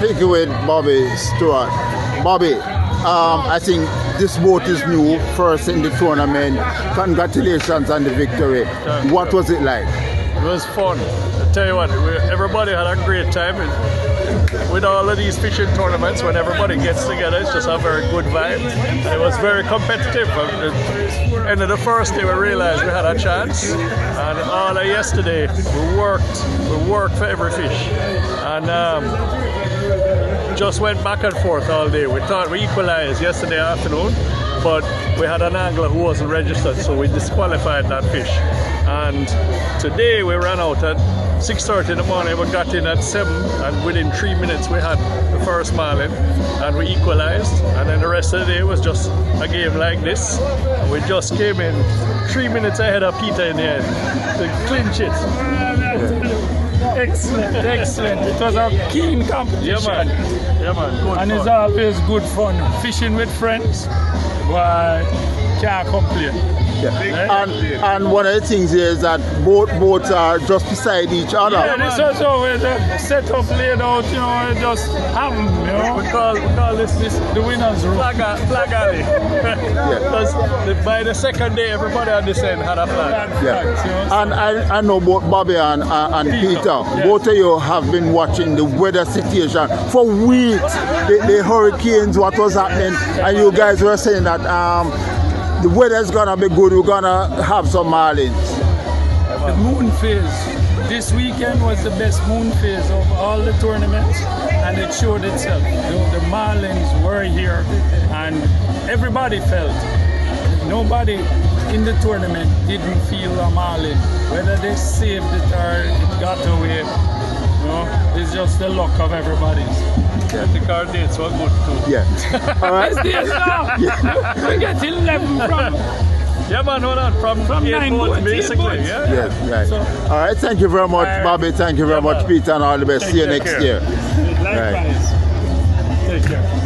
pick with Bobby Stewart. Bobby, I think this boat is new, first in the tournament. Congratulations on the victory. What was it like? It was fun. I tell you what, everybody had a great time. With all of these fishing tournaments, when everybody gets together, it's just a very good vibe. And it was very competitive. At the end of the first day, we realized we had a chance. And all of yesterday, we worked for every fish. And just went back and forth all day. We thought we equalized yesterday afternoon, but we had an angler who wasn't registered, so we disqualified that fish. And today we ran out at 6:30 in the morning. We got in at 7, and within 3 minutes we had the first Marlin, and we equalized. And then the rest of the day was just a game like this. And we just came in 3 minutes ahead of Peter in the end to clinch it. Excellent, excellent. It was a keen competition. Yeah, man. Good and fun. It's always good fun. Fishing with friends, but can't complain. Yeah. And one of the things here is that both boats are just beside each other. Yeah, this was always a setup laid out, you know, it just happened, you know. We call this the winner's room. flag alley. Because by the second day, everybody on this end had a flag. Yeah. And I know both Bobby and Peter, both of you have been watching the weather situation for weeks. The hurricanes, what was happening, and you guys were saying that the weather's gonna be good, we're gonna have some marlins. The moon phase. This weekend was the best moon phase of all the tournaments, and it showed itself. The marlins were here, and everybody felt. Nobody in the tournament didn't feel a marlin. Whether they saved it or it got away, you know, it's just the luck of everybody's. I think our dates were good too. Yeah. All right. We get 11 from. Yeah, man, hold on. From 8 boats, basically. Yeah. Yes, right. So, all right, thank you very much, Bobby. Thank you very much, Peter, and all the best. See you next year. Likewise. Take care.